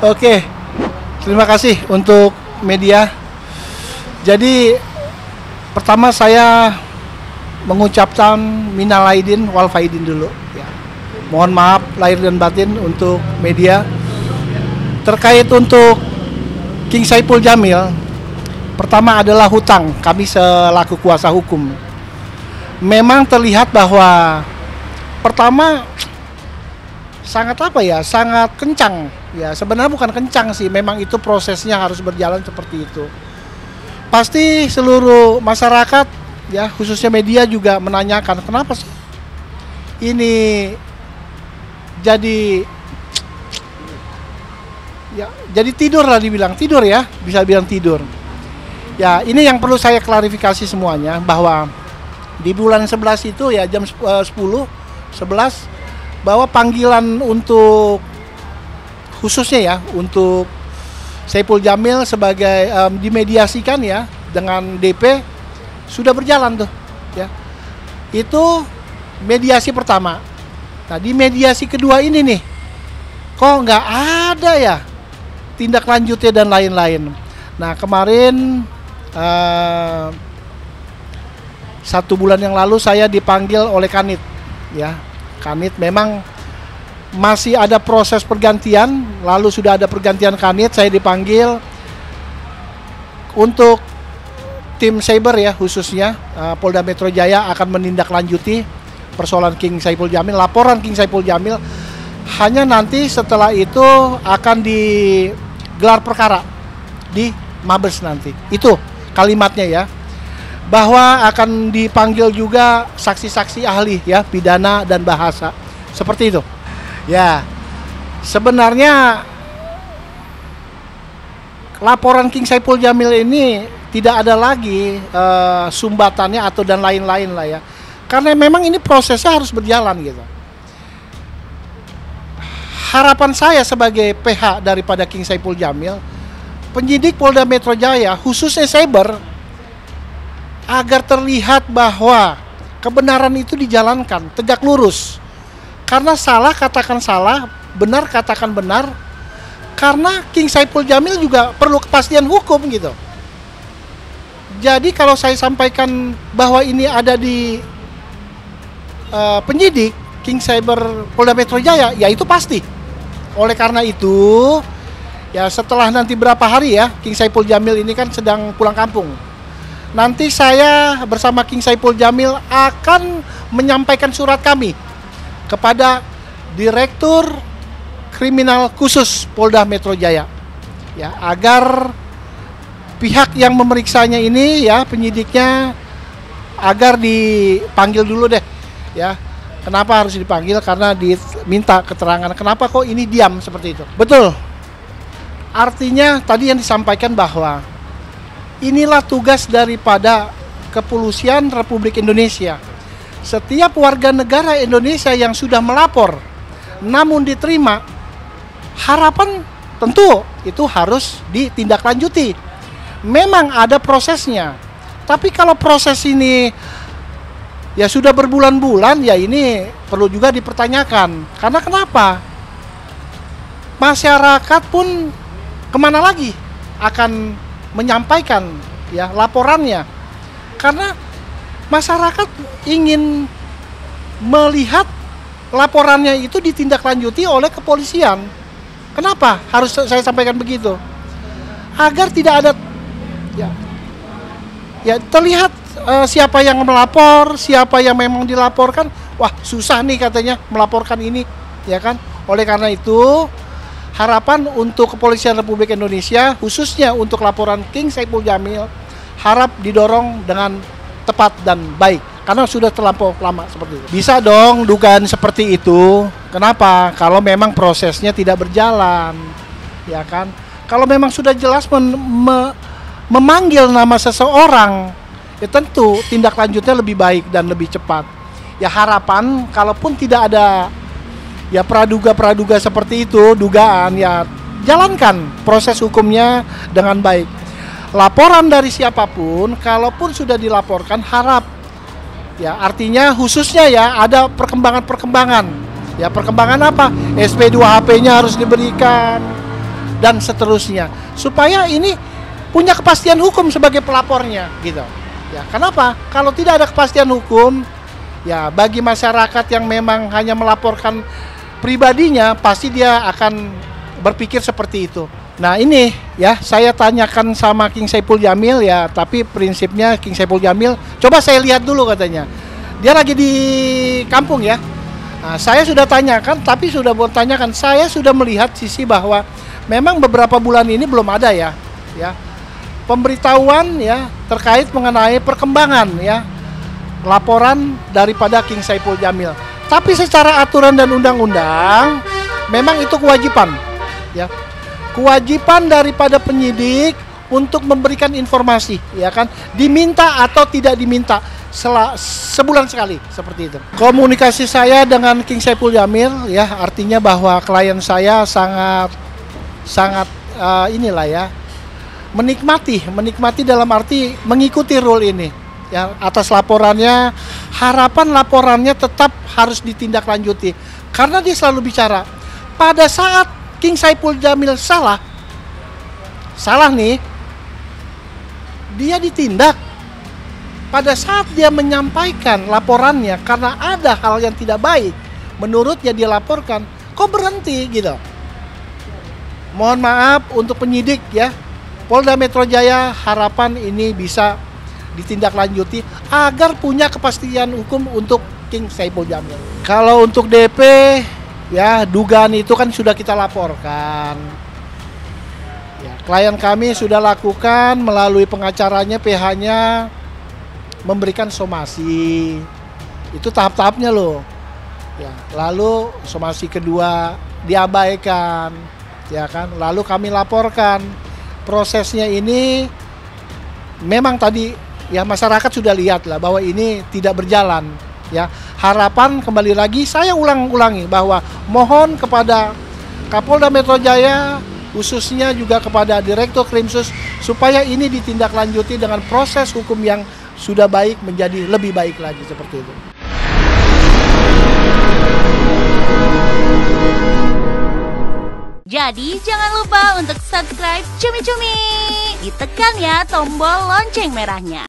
Oke, terima kasih untuk media. Jadi pertama saya mengucapkan minal aidin wal faidin dulu. Ya. Mohon maaf lahir dan batin untuk media terkait untuk King Saipul Jamil. Pertama adalah hutang kami selaku kuasa hukum. Memang terlihat bahwa pertama sangat sangat kencang. Ya sebenarnya bukan kencang sih, memang itu prosesnya harus berjalan seperti itu. Pasti seluruh masyarakat ya khususnya media juga menanyakan kenapa sih ini jadi tidur lah, dibilang tidur ya, bisa bilang tidur. Ya ini yang perlu saya klarifikasi semuanya, bahwa di bulan 11 itu ya jam 11 bahwa panggilan untuk khususnya ya untuk Saipul Jamil sebagai dimediasikan ya dengan DP sudah berjalan tuh ya. Itu mediasi pertama. Nah di mediasi kedua ini nih kok nggak ada ya tindak lanjutnya dan lain-lain. Nah kemarin 1 bulan yang lalu saya dipanggil oleh Kanit ya. Kanit memang masih ada proses pergantian, lalu sudah ada pergantian Kanit, saya dipanggil untuk tim cyber ya khususnya Polda Metro Jaya akan menindaklanjuti persoalan King Saipul Jamil, laporan King Saipul Jamil. Hanya nanti setelah itu akan digelar perkara di Mabes nanti. Itu kalimatnya ya. Bahwa akan dipanggil juga saksi-saksi ahli ya, pidana dan bahasa. Seperti itu. Ya. Sebenarnya laporan King Saipul Jamil ini tidak ada lagi sumbatannya atau dan lain-lain lah ya. Karena memang ini prosesnya harus berjalan gitu. Harapan saya sebagai PH daripada King Saipul Jamil, penyidik Polda Metro Jaya khususnya cyber, agar terlihat bahwa kebenaran itu dijalankan tegak lurus. Karena salah katakan salah, benar katakan benar. Karena King Saipul Jamil juga perlu kepastian hukum gitu. Jadi kalau saya sampaikan bahwa ini ada di penyidik King Cyber Polda Metro Jaya, ya itu pasti. Oleh karena itu, ya setelah nanti berapa hari ya, King Saipul Jamil ini kan sedang pulang kampung. Nanti saya bersama King Saipul Jamil akan menyampaikan surat kami kepada Direktur Kriminal Khusus Polda Metro Jaya, ya agar pihak yang memeriksanya ini ya penyidiknya agar dipanggil dulu deh, ya. Kenapa harus dipanggil? Karena diminta keterangan. Kenapa kok ini diam seperti itu? Betul. Artinya tadi yang disampaikan bahwa inilah tugas daripada Kepolisian Republik Indonesia. Setiap warga negara Indonesia yang sudah melapor namun diterima, harapan tentu itu harus ditindaklanjuti. Memang ada prosesnya. Tapi kalau proses ini ya sudah berbulan-bulan, ya ini perlu juga dipertanyakan. Karena kenapa? Masyarakat pun kemana lagi akan menyampaikan ya laporannya, karena masyarakat ingin melihat laporannya itu ditindaklanjuti oleh kepolisian. Kenapa harus saya sampaikan begitu? Agar tidak ada ya terlihat siapa yang melapor, siapa yang memang dilaporkan. Wah susah nih katanya melaporkan ini, ya kan? Oleh karena itu harapan untuk Kepolisian Republik Indonesia khususnya untuk laporan King Saipul Jamil harap didorong dengan tepat dan baik karena sudah terlampau lama seperti itu. Bisa dong dugaan seperti itu. Kenapa? Kalau memang prosesnya tidak berjalan, ya kan? Kalau memang sudah jelas memanggil nama seseorang, ya tentu tindak lanjutnya lebih baik dan lebih cepat. Ya harapan kalaupun tidak ada ya praduga seperti itu, dugaan, ya jalankan proses hukumnya dengan baik. Laporan dari siapapun, kalaupun sudah dilaporkan, harap ya artinya khususnya ya ada perkembangan-perkembangan Ya perkembangan apa? SP2HP-nya harus diberikan dan seterusnya. Supaya ini punya kepastian hukum sebagai pelapornya gitu. Ya, kenapa? Kalau tidak ada kepastian hukum, ya bagi masyarakat yang memang hanya melaporkan pribadinya, pasti dia akan berpikir seperti itu. Nah ini ya saya tanyakan sama King Saipul Jamil ya, tapi prinsipnya King Saipul Jamil, coba saya lihat dulu katanya. Dia lagi di kampung ya. Nah, saya sudah tanyakan, tapi sudah bertanyakan, saya sudah melihat sisi bahwa memang beberapa bulan ini belum ada ya pemberitahuan ya terkait mengenai perkembangan ya laporan daripada King Saipul Jamil. Tapi secara aturan dan undang-undang memang itu kewajiban ya. Kewajiban daripada penyidik untuk memberikan informasi, ya kan, diminta atau tidak diminta sebulan sekali seperti itu. Komunikasi saya dengan King Saipul Jamil, ya, artinya bahwa klien saya sangat inilah ya, menikmati dalam arti mengikuti rule ini, ya, atas laporannya, harapan laporannya tetap harus ditindaklanjuti, karena dia selalu bicara pada saat King Saipul Jamil salah nih, dia ditindak. Pada saat dia menyampaikan laporannya karena ada hal yang tidak baik, menurutnya dia laporkan, kok berhenti gitu. Mohon maaf untuk penyidik ya, Polda Metro Jaya, harapan ini bisa ditindaklanjuti agar punya kepastian hukum untuk King Saipul Jamil. Kalau untuk DP, ya, dugaan itu kan sudah kita laporkan. Ya, klien kami sudah lakukan melalui pengacaranya, PH-nya memberikan somasi. Itu tahap-tahapnya loh. Ya, lalu somasi kedua diabaikan, ya kan? Lalu kami laporkan. Prosesnya ini memang tadi ya masyarakat sudah lihat lah bahwa ini tidak berjalan. Ya, harapan kembali lagi saya ulangi bahwa mohon kepada Kapolda Metro Jaya, khususnya juga kepada Direktur Krimsus, supaya ini ditindaklanjuti dengan proses hukum yang sudah baik menjadi lebih baik lagi seperti itu. Jadi jangan lupa untuk subscribe Cumi Cumi, ditekan ya tombol lonceng merahnya.